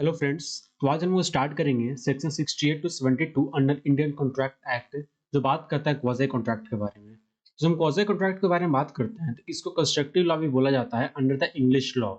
Hello friends. तो आज हम वो स्टार्ट करेंगे section 68 to 72 under Indian contract act, जो बात करता है क्वाज़ी कॉन्ट्रैक्ट के बारे में। जब हम क्वाज़ी कॉन्ट्रैक्ट के बारे में बात करते हैं तो इसको कंस्ट्रक्टिव लॉ भी बोला जाता है अंडर द इंग्लिश लॉ।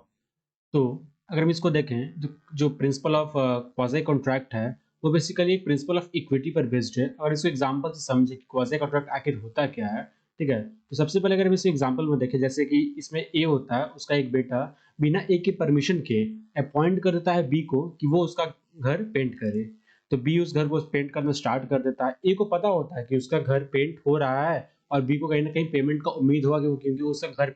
तो अगर हम इसको देखें तो जो प्रिंसिपल ऑफ क्वाज़ी कॉन्ट्रैक्ट है वो बेसिकली एक प्रिंसिपल ऑफ इक्विटी पर बेस्ड है। और इसको एग्जांपल से समझे कि क्वाज़ी कॉन्ट्रैक्ट आखिर होता क्या है। ठीक है, तो सबसे पहले अगर हम इसे एग्जांपल में देखें, जैसे कि इसमें ए होता है, उसका एक बेटा बिना ए के परमिशन के अपॉइंट कर देता है बी को कि वो उसका घर पेंट करे। तो बी उस घर को पेंट करना स्टार्ट कर देता है। ए को पता होता है कि उसका घर पेंट हो रहा है और बी को कहीं ना कहीं पेमेंट का उम्मीद होगा कि वो, क्योंकि उसका घर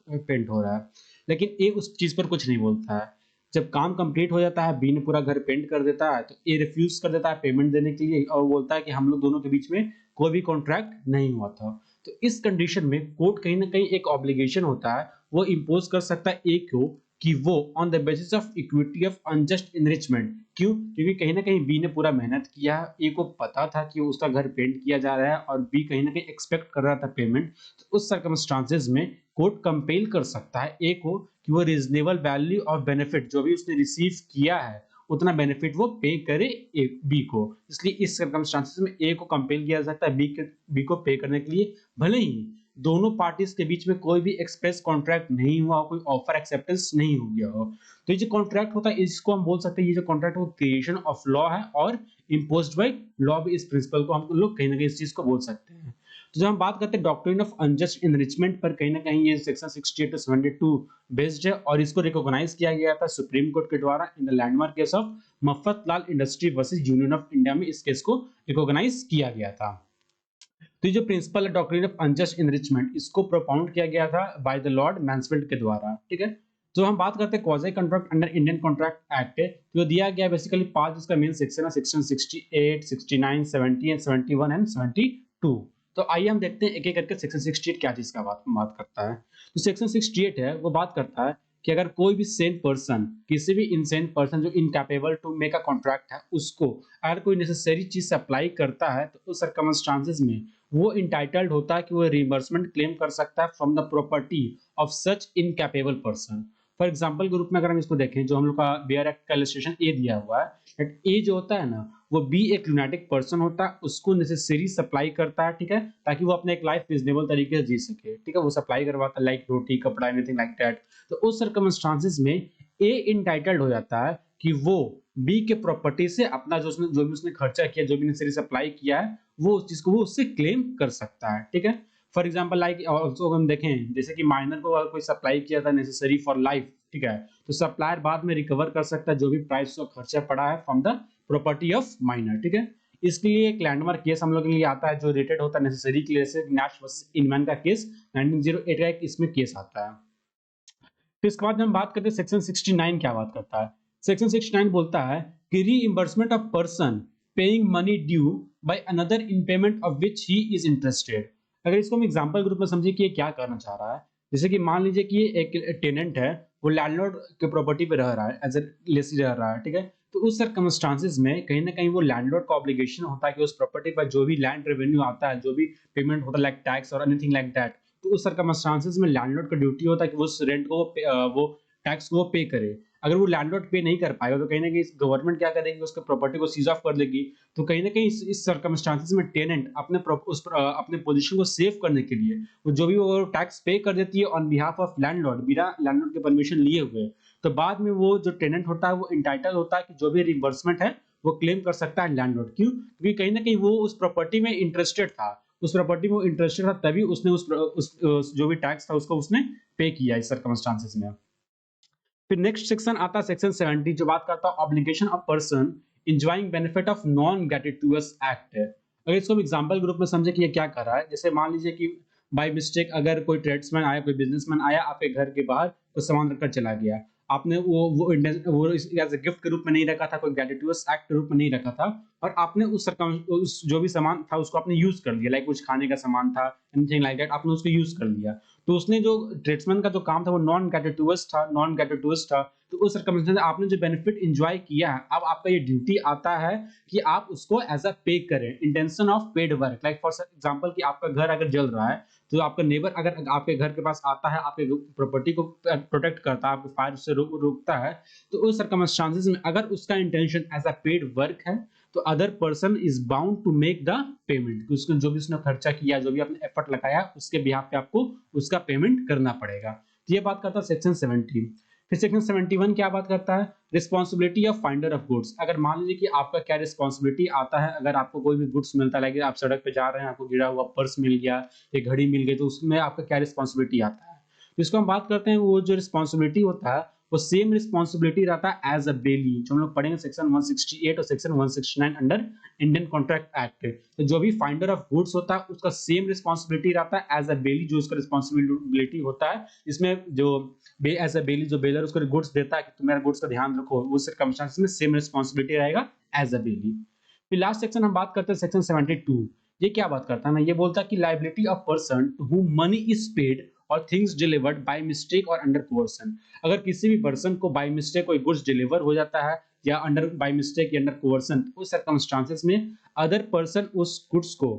पेंट हो रहा है। लेकिन ए उस चीज पर कुछ नहीं बोलता है। जब काम कंप्लीट हो जाता है, बी ने पूरा घर पेंट कर देता है, तो ए रिफ्यूज कर देता है पेमेंट देने के लिए और बोलता है कि हम लोग दोनों के बीच में कोई भी कॉन्ट्रैक्ट नहीं हुआ था। तो इस कंडीशन में कोर्ट कहीं ना कहीं एक ऑब्लिगेशन होता है, वो इम्पोज कर सकता है ए को कि वो on the basis of equity of unjust enrichment. क्यों? क्योंकि कहीं ना कहीं बी ने पूरा मेहनत किया है, ए को पता था कि उसका घर पेंट किया जा रहा है और बी कहीं ना कहीं एक्सपेक्ट कर रहा था पेमेंट। तो उस सर्कमस्टांसेस में कोर्ट कंपेल कर सकता है ए को कि वो रीजनेबल वैल्यू ऑफ बेनिफिट जो भी उसने रिसीव किया है उतना बेनिफिट वो पे करे ए बी को। इसलिए इस सर्कमस्टांसेस में ए को कंपेल किया जा सकता है बी को पे करने के लिए, भले ही दोनों पार्टीज के बीच में कोई भी एक्सप्रेस कॉन्ट्रैक्ट नहीं हुआ, कोई ऑफर एक्सेप्टेंस नहीं हो गया हो। तो ये जो कॉन्ट्रैक्ट होता है इसको हम बोल सकते हैं, ये जो कॉन्ट्रैक्ट वो क्रिएशन ऑफ लॉ है और इम्पोज्ड बाय लॉ भी। इस प्रिंसिपल को हम लोग कहीं ना कहीं इस चीज को बोल सकते हैं। तो जब हम बात करते हैं डॉक्ट्रिन ऑफ अनजस्ट इनरिचमेंट पर, कहीं ना कहीं ये सेक्शन 68 टू 72 बेस्ड है और इसको रिकॉग्नाइज किया गया था सुप्रीम कोर्ट के द्वारा in the landmark case of Mafatlal industry versus union of India में इस केस को रिकॉग्नाइज किया गया था। तो ये जो प्रिंसिपल है डॉक्ट्रिन ऑफ अनजस्ट इनरिचमेंट, इसको प्रोपाउंड किया गया था बाय द लॉर्ड मैnsfield के द्वारा। ठीक है, तो हम बात करते हैं quasi contract under Indian contract act, तो दिया गया बेसिकली पांच इसका मेन सेक्शन है, सेक्शन 68, 69, 70 एंड 71 एंड 72। तो आइए हम देखते हैं एक एक करके सेक्शन 68 क्या चीज का बात करता है। तो सेक्शन 68 है वो बात करता है कि अगर कोई भी सेन पर्सन, किसी भी इनसेन पर्सन जो incapable to make a contract है, उसको अगर कोई नेसेसरी चीज अप्लाई करता है तो उस सर्कमस्टांसेस में वो इंटाइटल्ड होता है कि वो रिइंबर्समेंट क्लेम कर सकता है from the property of such incapable person. For example के रूप में अगर हम इसको देखें, जो हम लोग का बियर एक्ट का इलस्ट्रेशन ए दिया हुआ है, दैट ए जो होता है ना, वो बी एक लुनाटिक पर्सन होता है, उसको नेसेसरी सप्लाई करता है। ठीक है, ताकि वो अपने एक लाइफ रिजनेबल तरीके से जी सके। ठीक है, वो सप्लाई करवाता है लाइक रोटी, कपड़ा, एनीथिंग लाइक दैट। तो उस सर्कमस्टांसेस में ए इंटाइटल्ड हो जाता है कि वो बी के प्रॉपर्टी से अपना जो भी उसने खर्चा किया, जो भी नेसेसरी सप्लाई किया है, वो उस चीज को वो उससे क्लेम कर सकता है। ठीक है, फॉर एग्जांपल लाइक ऑल्सो हम देखें, जैसे कि माइनर को अगर कोई सप्लाई किया था नेसेसरी फॉर लाइफ, ठीक है, तो सप्लायर बाद में रिकवर कर सकता है जो भी प्राइस का खर्चा पड़ा है from the property of minor. ठीक है, इसके लिए एक लैंडमार्क केस हम लोग के लिए आता है जो रेटेड होता है नेसेसरी के लिए, जैसे नैश वर्सेस इनमैन का केस 1908 का एक इसमें केस आता है। फिर इसके बाद हम बात करते हैं सेक्शन 69 क्या बात करता है। सेक्शन 69 बोलता है कि reimbursement of person paying money due by another in payment of which he is interested. अगर इसको हम एग्जांपल के रूप में समझे कि ये क्या करना चाह रहा है, जैसे कि मान लीजिए कि ये एक टेनेंट है, वो लैंडलॉर्ड के प्रॉपर्टी पे रह रहा है, एज ए लेसी रह रहा है। ठीक है, तो उस सर्कमस्टांसेस में कहीं ना कहीं वो लैंडलॉर्ड का ऑब्लिगेशन होता है कि उस प्रॉपर्टी पर जो भी लैंड रेवेन्यू आता है, जो भी पेमेंट होता है लाइक टैक्स और एनीथिंग लाइक दैट, तो उस सर्कमस्टांसेस में लैंडलॉर्ड का ड्यूटी होता है कि वो उस रेंट को वो टैक्स को पे करे। अगर वो लैंडलॉर्ड पे नहीं कर पाएगा तो कहीं ना कहीं गवर्नमेंट क्या करेगी, उसके प्रॉपर्टी को सीज ऑफ कर देगी। तो कहीं ना कहीं इस सर्कमस्टांसेस में टेनेंट अपने पोजीशन को सेव करने के लिए वो जो भी वो टैक्स पे कर देती है ऑन बिहाफ ऑफ लैंडलॉर्ड, बिना लैंडलॉर्ड के परमिशन लिए हुए, तो बाद में वो जो टेनेंट होता है वो इंटाइटल होता है कि जो भी रिइंबर्समेंट है वो क्लेम कर सकता है लैंडलॉर्ड। क्यों? क्योंकि कहीं ना कहीं वो उस प्रॉपर्टी में इंटरेस्टेड था, उस प्रॉपर्टी में वो इंटरेस्टेड था, तभी उसने उस जो भी टैक्स था उसको उसने पे किया इस सर्कमस्टांसेस में। फिर नेक्स्ट सेक्शन आता है सेक्शन 70, जो बात करता है obligation of person enjoying benefit of non gratuitous act. अगर इसको हम एग्जांपल के रूप में समझे कि ये क्या कर रहा है, जैसे मान लीजिए कि बाय मिस्टेक अगर कोई ट्रेड्समैन आया, कोई बिजनेसमैन आया, आपके घर के बाहर कुछ सामान रखकर चला गया, आपने वो एज ए गिफ्ट के रूप में नहीं रखा था, कोई ग्रेटिट्यूअस एक्ट के रूप में नहीं रखा था, और आपने उस जो भी सामान था उसको आपने यूज़ कर लिया, लाइक कुछ खाने का सामान था, एनीथिंग लाइक दैट आपने उसको यूज़ कर लिया। तो उसने जो ट्रेड्समैन का जो काम था वो नॉन ग्रेट्यूटस था। तो उस सर्कमस्टेंस में आपने जो बेनिफिट एन्जॉय किया है, अब आपका ये ड्यूटी आता है कि आप उसको एज़ अ पे करें, intention of paid work. Like for example कि आपका घर अगर जल रहा है, तो आपका नेबर अगर आपके घर के पास आता है, आपके प्रॉपर्टी को प्रोटेक्ट करता है, आपको फायर से रोकता है, तो उस सर्कमस्टेंसेस में अगर उसका intention as a paid work है, तो other person is bound to make the payment. उसको जो भी उसने खर्चा किया, जो भी आपने एफर्ट लगाया, उसके बिहाफ पे आपको उसका पेमेंट करना पड़ेगा। तो ये बात करता है सेक्शन 17। फिर सेक्शन 71 क्या बात करता है? Responsibility of finder of goods. अगर मान लीजिए कि आपका क्या रिस्पॉन्सिबिलिटी आता है, अगर आपको कोई भी गुड्स मिलता है, लाइक आप सड़क पे जा रहे हैं, आपको गिरा हुआ पर्स मिल गया, एक घड़ी मिल गई, तो उसमें आपका क्या रिस्पॉन्सिबिलिटी आता है? तो इसको हम बात करते हैं, वो जो रिस्पॉन्सिबिलिटी होता है वो सेम रिस्पॉन्सिबिलिटी रहता है एज अ बेली, जो हम लोग पढ़ेंगे सेक्शन 168 और section 169 under Indian contract act. तो जो भी फाइंडर ऑफ गुड्स होता है उसका सेम रिस्पॉन्सिबिलिटी रहता है एज अ बेली, जो उसका रिस्पॉन्सिबिलिटी होता है। इसमें जो एज अ बेली जो बेलर उसको गुड्स देता है कि तुम मेरा गुड्स का ध्यान रखो, वो सर्कमस्टेंसेस में सेम रिस्पॉन्सिबिलिटी रहेगा एज अ बेली। फिर लास्ट सेक्शन हम बात करते हैं सेक्शन 72। ये क्या बात करता है ना, ये बोलता है कि liability of person to whom money is paid और थिंग्स डिलीवर्ड बाय मिस्टेक और अंडर कोर्सन। अगर किसी भी पर्सन को बाय मिस्टेक कोई गुड्स डिलीवर हो जाता है या अंडर बाय मिस्टेक या अंडर कोर्सन, उस सर्कमस्टांसेस में अदर पर्सन उस गुड्स को,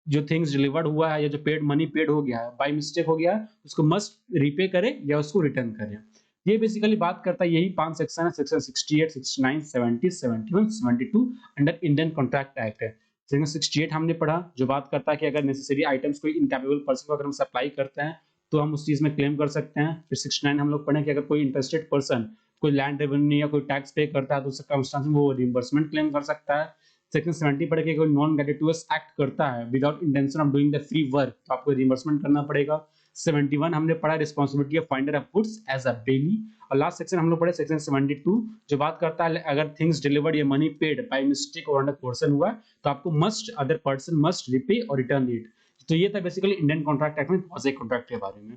जो थिंग्स डिलीवर्ड हुआ है या जो पेड मनी पेड हो गया है, बाय मिस्टेक हो गया है, उसको मस्ट रिपे करे या उसको रिटर्न करे। ये बेसिकली बात करता है, यही 5 सेक्शन है, section 68, 69, 70, 71, 72 under Indian contract act है। सेक्शन 68 हमने पढ़ा, जो बात करता है कि अगर नेसेसरी आइटम्स कोई इनकैपेबल पर्सन को अगर हम सप्लाई करते हैं तो हम उस चीज में क्लेम कर सकते हैं। फिर 69 हम लोग पढ़े कि अगर कोई इंटरेस्टेड पर्सन कोई लैंड रेवेन्यू या कोई टैक्स पे करता है तो उस सर्कमस्टेंस में वो रिइंबर्समेंट क्लेम कर सकता है। सेक्शन 70 पढ़ के कोई नॉन ग्रेट्यूटस एक्ट करता है without intention of doing the free work, तो आपको रिइंबर्समेंट करना पड़ेगा। 71 हमने पढ़ा responsibility of finder of goods as a bailee. और लास्ट सेक्शन हम लोग पढ़े सेक्शन 72, जो बात करता है अगर थिंग्स डिलीवर्ड या मनी पेड बाय मिस्टेक और अंडर कोर्सन हुआ तो आपको must other person must repay और रिटर्न इट। तो ये था बेसिकली इंडियन कॉन्ट्रैक्ट एक्ट में क्वाज़ी कॉन्ट्रैक्ट के बारे में।